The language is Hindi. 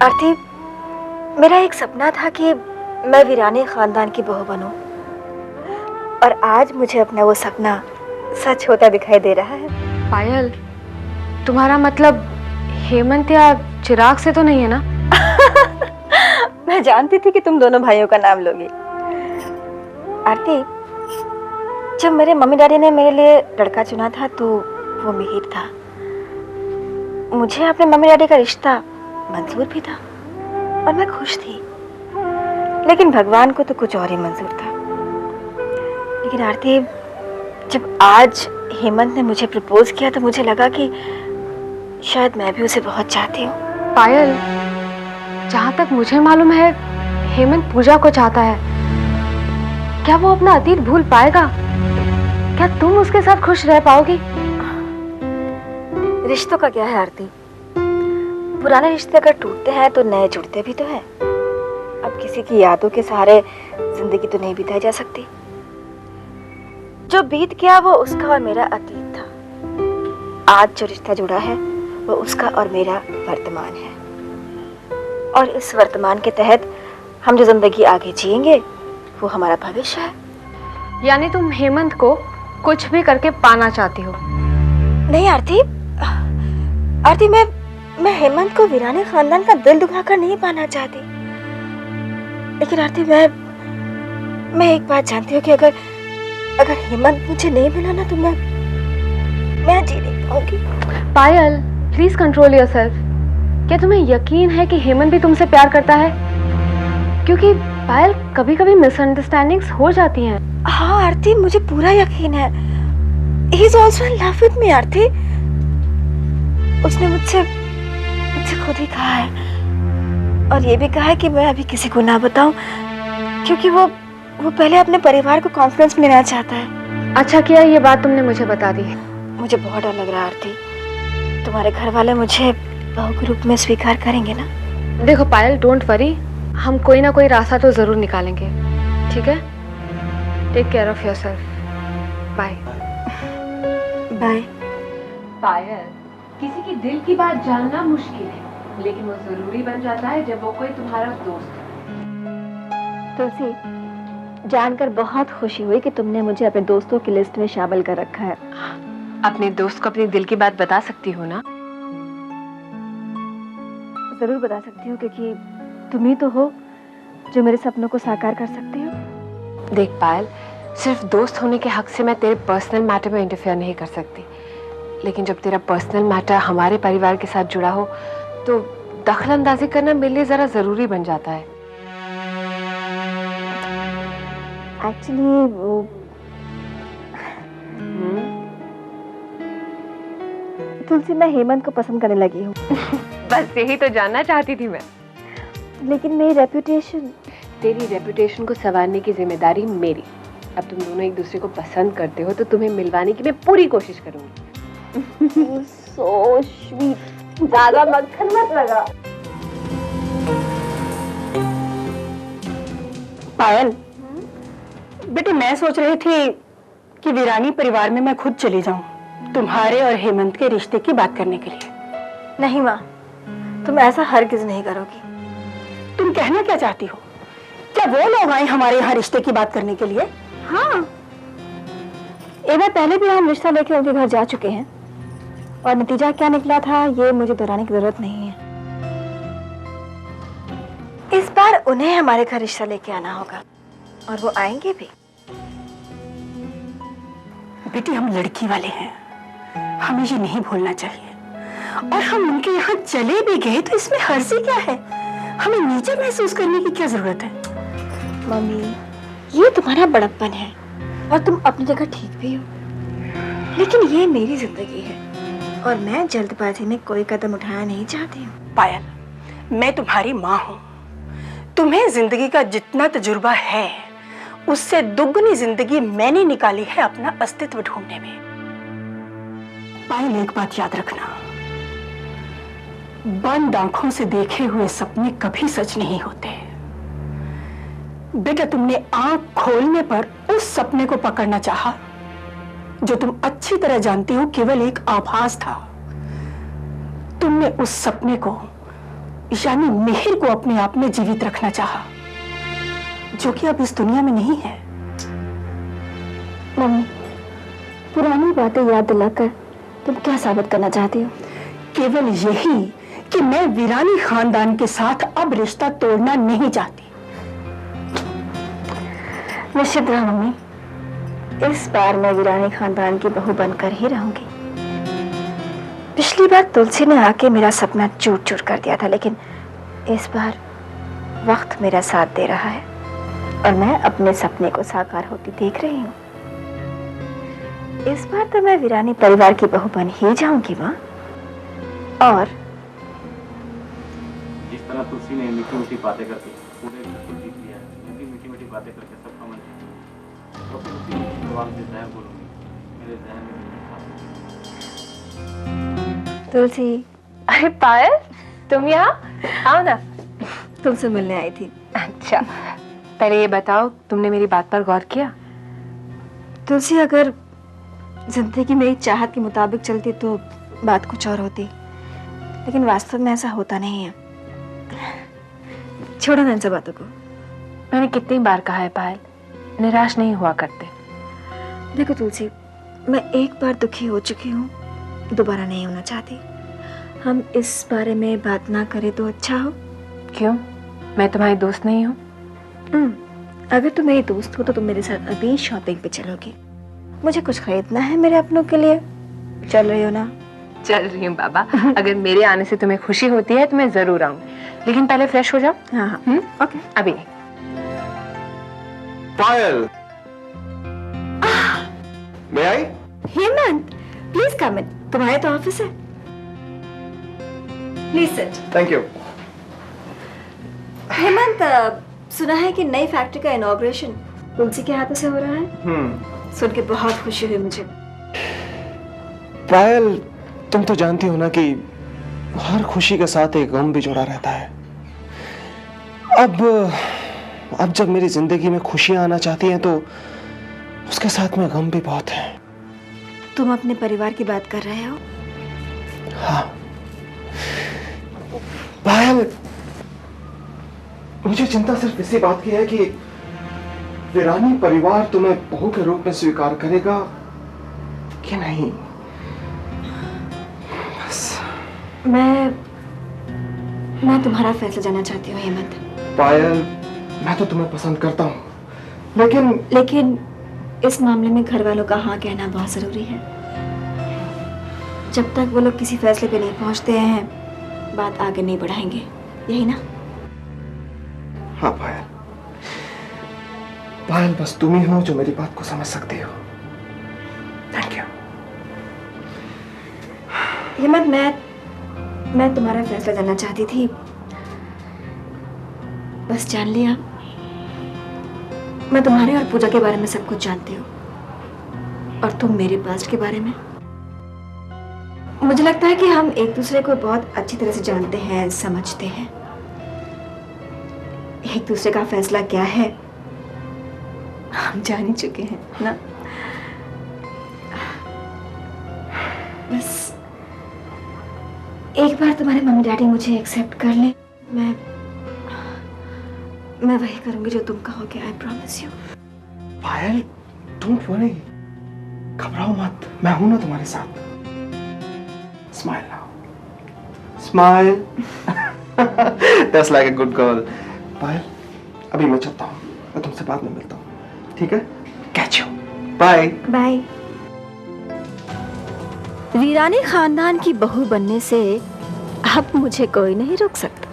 आरती, मेरा एक सपना था कि मैं वीराने खानदान की बहू बनूं, और आज मुझे अपना वो सपना सच होता दिखाई दे रहा है। पायल, तुम्हारा मतलब हेमंत या चिराग से तो नहीं है ना? मैं जानती थी कि तुम दोनों भाइयों का नाम लोगी। आरती, जब मेरे मम्मी डैडी ने मेरे लिए लड़का चुना था तो वो मिहिर था। मुझे अपने मम्मी डैडी का रिश्ता मंजूर भी था और मैं खुश थी, लेकिन भगवान को तो कुछ और ही मंजूर था। लेकिन आरती, जब आज हेमंत ने मुझे प्रपोज किया तो मुझे लगा कि शायद मैं भी उसे बहुत चाहती हूँ। पायल, जहाँ तक मुझे मालूम है हेमंत पूजा को चाहता है। क्या वो अपना अतीत भूल पाएगा? क्या तुम उसके साथ खुश रह पाओगी? रिश्तों का क्या है आरती, पुराने रिश्ते अगर टूटते हैं तो नए जुड़ते भी तो हैं। अब किसी की यादों के सहारे जिंदगी तो नहीं बिताई जा सकती। जो बीत गया वो उसका और मेरा अतीत था। आज जो रिश्ता जुड़ा है वो उसका और मेरा वर्तमान है, और इस वर्तमान के तहत हम जो जिंदगी आगे जिएंगे वो हमारा भविष्य है। यानी तुम हेमंत को कुछ भी करके पाना चाहती हो? नहीं आरती, आरती, मैं हेमंत को वीराने खानदान का दिल दुखाकर नहीं पाना चाहती। लेकिन आरती, मैं एक बात जानती हूँ कि अगर हेमंत मुझे नहीं मिला ना तो मैं जी नहीं पाऊंगी। पायल, प्लीज कंट्रोल योरसेल्फ। क्या तुम्हें यकीन है कि हेमंत भी तुमसे प्यार करता है? क्योंकि पायल, कभी कभी मिसअंडरस्टैंडिंग्स हो जाती हैं। हाँ आरती, मुझे पूरा यकीन है। He is also in love with me आरती। उसने मुझसे खुद ही कहा है, और ये भी कहा है कि मैं अभी किसी को ना बताऊं, क्योंकि वो पहले अपने परिवार को कॉन्फिडेंस में लेना चाहता है। अच्छा किया ये बात तुमने मुझे बता दी। मुझे बहुत डर लग रहा है आरती, तुम्हारे घर वाले मुझे बहू के रूप में स्वीकार करेंगे ना? देखो पायल, डोंट वरी, हम कोई ना कोई रास्ता तो जरूर निकालेंगे, ठीक है? Take care of yourself. Bye bye. Payal, किसी की दिल की बात जानना मुश्किल है, लेकिन वो जरूरी बन जाता है जब वो कोई तुम्हारा दोस्त है। तुलसी, जानकर बहुत खुशी हुई कि तुमने मुझे अपने दोस्तों की लिस्ट में शामिल कर रखा है। अपने दोस्त को अपनी दिल की बात बता सकती हो ना? जरूर बता सकती हूँ, क्योंकि तुम ही तो हो जो मेरे सपनों को साकार कर सकती हो। देख पायल, सिर्फ दोस्त होने के हक से मैं तेरे पर्सनल मैटर में इंटरफेयर नहीं कर सकती, लेकिन जब तेरा पर्सनल मैटर हमारे परिवार के साथ जुड़ा हो तो दखल अंदाजी करना मेरे लिए जरा जरूरी बन जाता है। एक्चुअली वो तुलसी, मैं हेमंत को पसंद करने लगी हूँ। बस यही तो जानना चाहती थी मैं। लेकिन मेरी रेपुटेशन। तेरी रेपुटेशन को संवारने की जिम्मेदारी मेरी। अब तुम दोनों एक दूसरे को पसंद करते हो तो तुम्हें मिलवाने की मैं पूरी कोशिश करूंगी। सो स्वीट, ज्यादा मक्खन मत लगा। पायल, बेटे मैं सोच रही थी कि वीरानी परिवार में मैं खुद चली जाऊं तुम्हारे और हेमंत के रिश्ते की बात करने के लिए। नहीं माँ, तुम ऐसा हरगिज नहीं करोगी। तुम कहना क्या चाहती हो? क्या वो लोग आए हमारे यहाँ रिश्ते की बात करने के लिए? हाँ, एक बार पहले भी हम रिश्ता लेकर उनके घर जा चुके हैं, और नतीजा क्या निकला था ये मुझे दोहराने की जरूरत नहीं है। इस बार उन्हें हमारे घर रिश्ता लेके आना होगा, और वो आएंगे भी। बेटी, हम लड़की वाले हैं, हमें ये नहीं भूलना चाहिए। और हम उनके यहाँ चले भी गए तो इसमें हर्जी क्या है? हमें नीचे महसूस करने की क्या जरूरत है? मम्मी, ये तुम्हारा बड़प्पन है और तुम अपनी जगह ठीक भी हो, लेकिन ये मेरी जिंदगी है और मैं जल्दबाजी में कोई कदम उठाना नहीं चाहती हूँ। पायल, मैं तुम्हारी माँ हूँ। तुम्हें जिंदगी का जितना तजुर्बा है उससे दुगनी जिंदगी मैंने निकाली है अपना अस्तित्व ढूंढने में। पायल, एक बात याद रखना, बंद आंखों से देखे हुए सपने कभी सच नहीं होते। बेटा, तुमने आंख खोलने पर उस सपने को पकड़ना चाहा जो तुम अच्छी तरह जानती हो केवल एक आभास था। तुमने उस सपने को यानी मिहिर को अपने आप में जीवित रखना चाहा, जो कि अब इस दुनिया में नहीं है। मम्मी, पुरानी बातें याद दिलाकर तुम क्या साबित करना चाहती हो? केवल यही कि मैं वीरानी खानदान के साथ अब रिश्ता तोड़ना नहीं चाहती। निश्चित रहो मम्मी, इस बार मैं वीरानी खानदान की बहू बनकर ही रहूंगी। पिछली बार तुलसी ने आके मेरा सपना चूर चूर कर दिया था, लेकिन इस बार वक्त मेरा साथ दे रहा है और मैं अपने सपने को साकार होती देख रही हूँ। इस बार तो मैं वीरानी परिवार की बहू बन ही जाऊंगी माँ। और जिस तरह तुलसी ने मीठी मीठी बातें करके पूरे घर को जीत लिया है, उसी मीठी मीठी बातें करके सबका मन जीत लिया, तो फिर उसी मीठी जबान से जहर बोलूंगी, मेरे जहन में नहीं था। तुलसी, अरे पायल, तुम यहाँ आओ ना। तुमसे मिलने आई थी। अच्छा, पहले ये बताओ, तुमने मेरी बात पर गौर किया? तुलसी, अगर जिंदगी मेरी चाहत के मुताबिक चलती तो बात कुछ और होती, लेकिन वास्तव में ऐसा होता नहीं है। छोड़ो ना इन सब बातों को। मैंने कितनी बार कहा है पायल, निराश नहीं हुआ करते। देखो तुलसी, मैं एक बार दुखी हो चुकी हूँ, दोबारा नहीं होना चाहती। हम इस बारे में बात ना करें तो अच्छा हो। क्यों? मैं तुम्हारी दोस्त नहीं हूँ? अगर तुम मेरी दोस्त हो तो तुम मेरे साथ अभी शॉपिंग पे चलोगी। मुझे कुछ खरीदना है मेरे अपनों के लिए। चल रही हो ना? चल रही हूँ बाबा। अगर मेरे आने से तुम्हें खुशी होती है तो मैं जरूर आऊंगी, लेकिन पहले फ्रेश हो जाओ। हाँ हाँ, ओके। अभी पायल, मैं आई? हेमंत, प्लीज कम इन। तुम्हारे तो ऑफिस है। Please sit. Thank you. Hemant, सुना है कि नई फैक्ट्री का इनॉग्रेशन तुलसी के हाथों से हो रहा है। सुन के बहुत खुशी हुई मुझे। पायल, तुम तो जानती हो ना कि हर खुशी के साथ एक गम भी जुड़ा रहता है। अब जब मेरी जिंदगी में खुशियां आना चाहती हैं तो उसके साथ में गम भी बहुत है। तुम अपने परिवार की बात कर रहे हो? हाँ पायल, मुझे चिंता सिर्फ इसी बात की है कि वीरानी परिवार तुम्हें बहू के रूप में स्वीकार करेगा कि नहीं। बस मैं तुम्हारा फैसला जानना चाहती हूँ हेमंत। पायल, मैं तो तुम्हें पसंद करता हूँ, लेकिन इस मामले में घर वालों का हाँ कहना बहुत जरूरी है। जब तक वो लोग किसी फैसले पे नहीं पहुंचते हैं, बात आगे नहीं बढ़ाएंगे, यही ना? हाँ पायल, पायल बस तुम ही हो जो मेरी बात को समझ सकती हो। Thank you. हेमंत, मैं तुम्हारा फैसला जानना चाहती थी, बस जान लिया। मैं तुम्हारे और पूजा के बारे में सब कुछ जानती हूँ, और तुम मेरे पास्ट के बारे में। मुझे लगता है कि हम एक दूसरे को बहुत अच्छी तरह से जानते हैं, समझते हैं। एक दूसरे का फैसला क्या है हम जान ही चुके हैं ना। बस एक बार तुम्हारे मम्मी डैडी मुझे एक्सेप्ट कर ले, मैं वही करूंगी जो तुम कहोगे। I promise you. Payal, don't worry, घबराओ मत, मैं हूं ना तुम्हारे साथ। Smile now, smile. That's like a good girl. Payal, अभी मैं चलता हूँ, मैं तुमसे बाद में मिलता हूँ, ठीक है? Catch you, bye bye. Virani खानदान की बहू बनने से अब मुझे कोई नहीं रोक सकता।